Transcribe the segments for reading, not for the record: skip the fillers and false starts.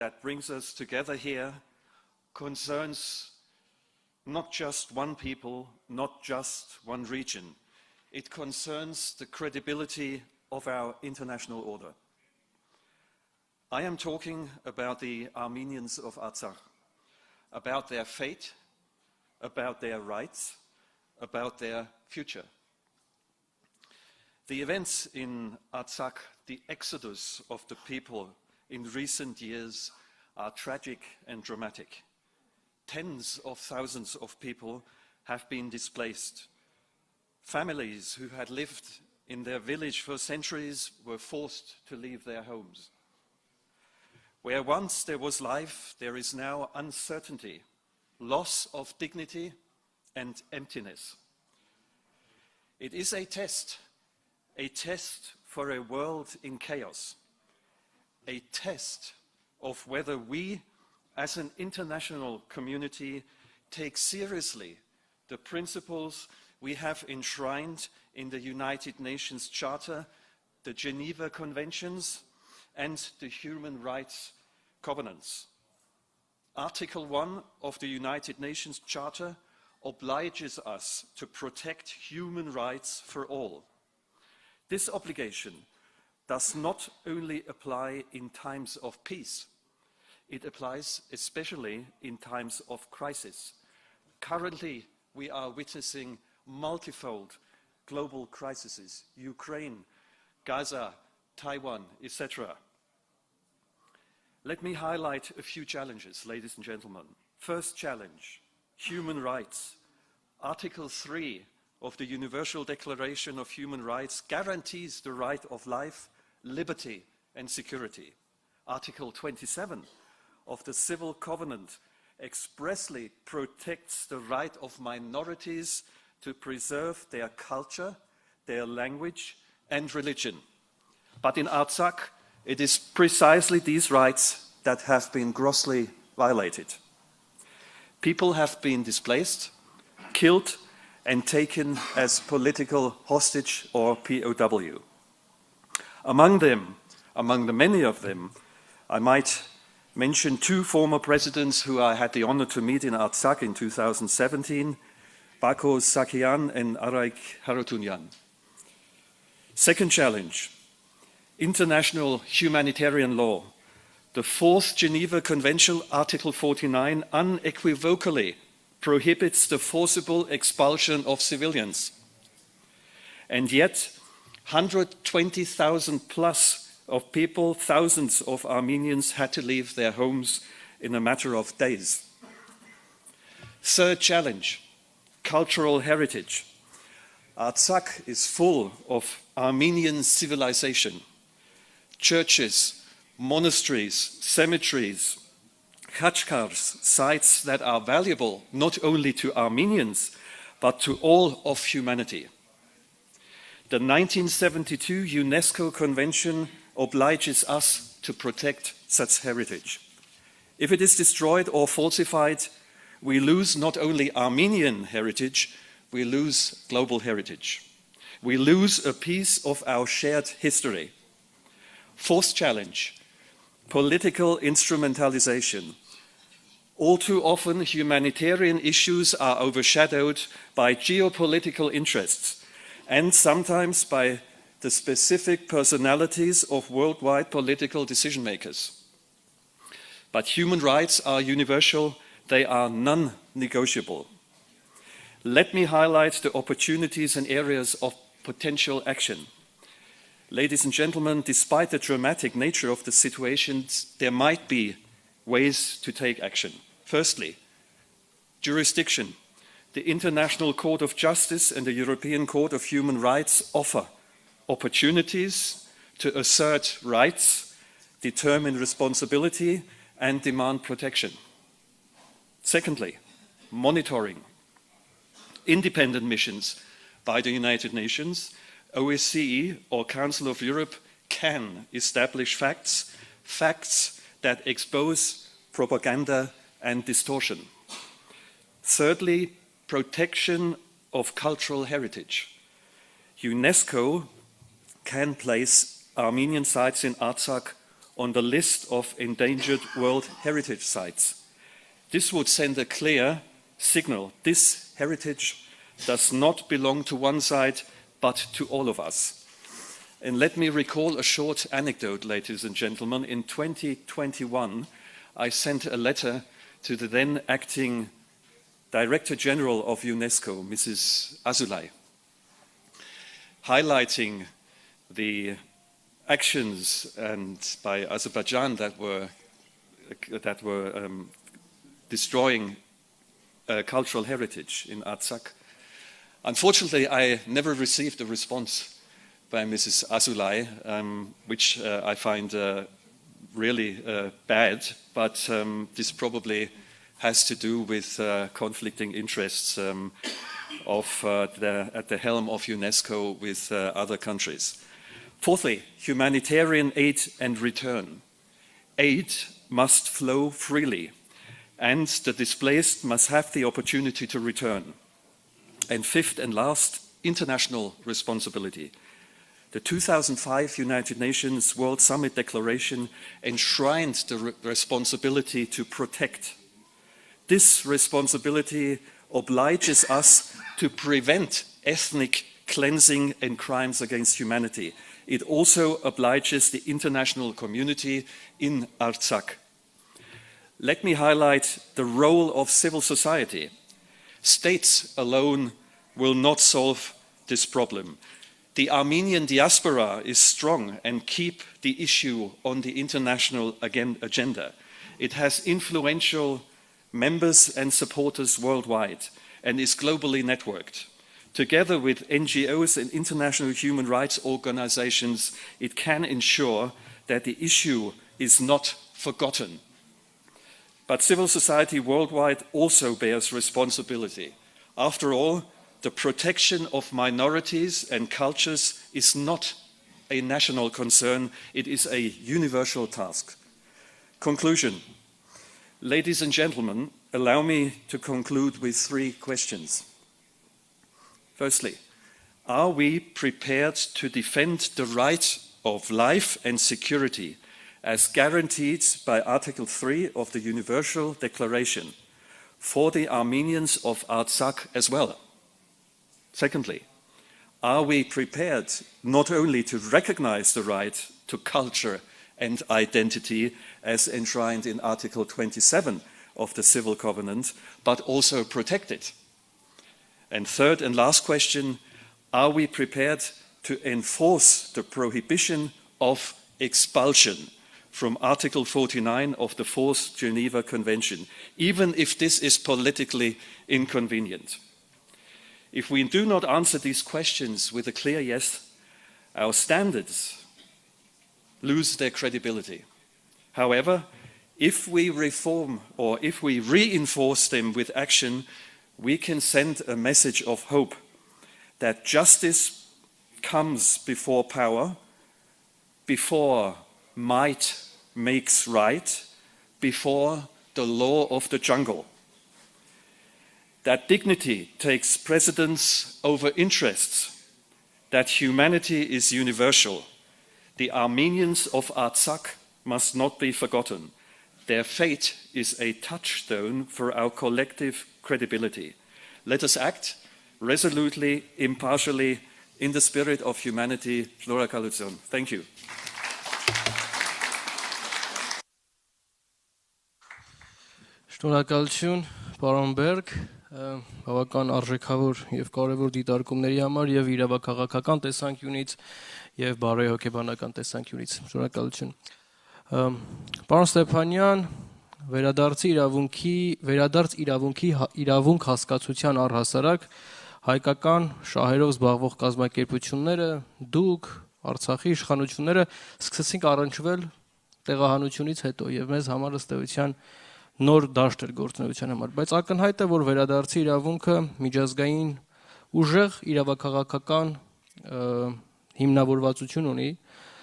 that brings us together here concerns not just one people, not just one region. It concerns the credibility of our international order. I am talking about the Armenians of Artsakh, about their fate, about their rights, about their future. The events in Artsakh, the exodus of the people in recent years, are tragic and dramatic. Tens of thousands of people have been displaced. Families who had lived in their village for centuries were forced to leave their homes. Where once there was life, there is now uncertainty, loss of dignity, and emptiness. It is a test for a world in chaos, a test of whether we, as an international community, take seriously the principles we have enshrined in the United Nations Charter, the Geneva Conventions, and the Human Rights Covenants. Article 1 of the United Nations Charter obliges us to protect human rights for all. This obligation does not only apply in times of peace, it applies especially in times of crisis. Currently, we are witnessing multifold global crises: Ukraine, Gaza, Taiwan, etc. Let me highlight a few challenges, ladies and gentlemen. First challenge, human rights. Article 3 of the Universal Declaration of Human Rights guarantees the right of life, liberty, and security. Article 27 of the Civil Covenant expressly protects the right of minorities to preserve their culture, their language, and religion. But in Artsakh, it is precisely these rights that have been grossly violated. People have been displaced, killed, and taken as political hostage or POW. Among the many of them, I might mention two former presidents who I had the honor to meet in Artsakh in 2017, Bako Sakian and Araik Harutunyan. Second challenge, international humanitarian law. The Fourth Geneva Convention, Article 49, unequivocally prohibits the forcible expulsion of civilians. And yet, 120,000 plus of people, thousands of Armenians had to leave their homes in a matter of days. Third challenge, cultural heritage. Artsakh is full of Armenian civilization. Churches, monasteries, cemeteries, khachkars, sites that are valuable not only to Armenians, but to all of humanity. The 1972 UNESCO Convention obliges us to protect such heritage. If it is destroyed or falsified, we lose not only Armenian heritage, we lose global heritage. We lose a piece of our shared history. Fourth challenge, political instrumentalization. All too often, humanitarian issues are overshadowed by geopolitical interests and sometimes by the specific personalities of worldwide political decision makers. But human rights are universal, they are non-negotiable. Let me highlight the opportunities and areas of potential action. Ladies and gentlemen, despite the dramatic nature of the situations, there might be ways to take action. Firstly, jurisdiction. The International Court of Justice and the European Court of Human Rights offer opportunities to assert rights, determine responsibility, and demand protection. Secondly, monitoring. Independent missions by the United Nations, OSCE, or Council of Europe can establish facts that expose propaganda and distortion. Thirdly, protection of cultural heritage. UNESCO can place Armenian sites in Artsakh on the list of endangered World Heritage Sites. This would send a clear signal. This heritage does not belong to one side, but to all of us. And let me recall a short anecdote, ladies and gentlemen. In 2021, I sent a letter to the then acting Director General of UNESCO, Mrs. Azoulay, highlighting the actions by Azerbaijan that were destroying cultural heritage in Artsakh. Unfortunately, I never received a response by Mrs. Azoulay, which I find really bad, but this probably has to do with conflicting interests at the helm of UNESCO with other countries. Fourthly, humanitarian aid and return. Aid must flow freely, and the displaced must have the opportunity to return. And fifth and last, international responsibility. The 2005 United Nations World Summit Declaration enshrined the responsibility to protect. This responsibility obliges us to prevent ethnic cleansing and crimes against humanity. It also obliges the international community in Artsakh. Let me highlight the role of civil society. States alone will not solve this problem. The Armenian diaspora is strong and keep the issue on the international agenda. It has influential members and supporters worldwide and is globally networked. Together with NGOs and international human rights organizations, it can ensure that the issue is not forgotten. But civil society worldwide also bears responsibility. After all, the protection of minorities and cultures is not a national concern, it is a universal task. Conclusion. Ladies and gentlemen, allow me to conclude with three questions. Firstly, are we prepared to defend the right of life and security as guaranteed by Article 3 of the Universal Declaration for the Armenians of Artsakh as well? Secondly, are we prepared not only to recognize the right to culture and identity as enshrined in Article 27 of the Civil Covenant, but also protect it? And third and last question, are we prepared to enforce the prohibition of expulsion from Article 49 of the Fourth Geneva Convention, even if this is politically inconvenient? If we do not answer these questions with a clear yes, our standards lose their credibility. However, if we reform or if we reinforce them with action, we can send a message of hope that justice comes before power, before might makes right, before the law of the jungle. That dignity takes precedence over interests, that humanity is universal. The Armenians of Artsakh must not be forgotten. Their fate is a touchstone for our collective credibility. Let us act resolutely, impartially, in the spirit of humanity. Thank you. Շնորհակալություն, պարոն Բերգ, բավական արժեքավոր եւ կարեւոր դիտարկումների համար եւ իրավաքաղաքական տեսանկյունից եւ բարոյհոգեբանական տեսանկյունից։ Շնորհակալություն։ Պարոն Ստեփանյան, վերադարձ իրավունք հասկացության առհասարակ հայկական շահերով զբաղվող կազմակերպությունները, դուք, Արցախի իշխանությունները սկսեցին առնչվել տեղահանությունից հետո եւ մեզ համար ըստ էության նոր դաշտ էր գործունեության համար, բայց ակնհայտ է, որ վերադարձի իրավունքը միջազգային ուժեղ իրավաքաղաքական հիմնավորվածություն ունի,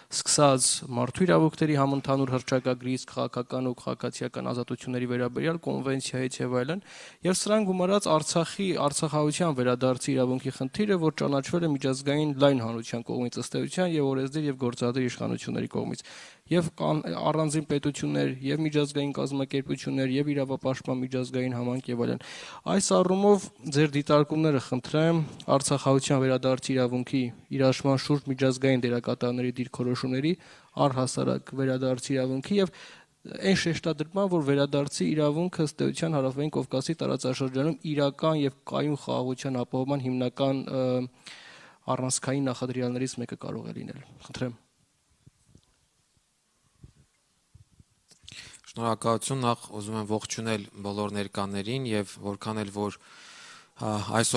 սկսած մարդու իրավունքների համընդհանուր հռչակագրից, քաղաքական ու քաղաքացիական ազատությունների վերաբերյալ կոնվենցիայից եւ այլն, եւ սրան գումարած Արցախահայության վերադարձի իրավունքի խնդիրը, որ ճանաչվել է միջազգային լայն հանրության կողմից ըստ էության եւ օրենսդիր եւ գործադիր իշխանությունների կողմից։ եւ առանձին պետություններ, եւ միջազգային կազմակերպություններ, եւ իրավապաշտպան միջազգային համայնք եւ այլն։ Այս առումով ձեր դիտարկումները խնդրեմ Արցախահայության վերադարձի իրավունքի իրաշման շուրջ միջազգային դերակատարների դիրքորոշումների առհասարակ վերադարձի իրավունքի եւ այն շեշտադրման, որ վերադարձի իրավունքը ըստ էության Հարավային Կովկասի տարածաշրջանում իրական եւ կայուն խաղաղության ապահովման հիմնական առանցքային նախադրյալներից մեկը կարող է լինել։ Խնդրեմ։ Շնորհակալություն, նախ ուզում եմ ողջունել բոլոր ներկաներին եւ որքան էլ որ այսօր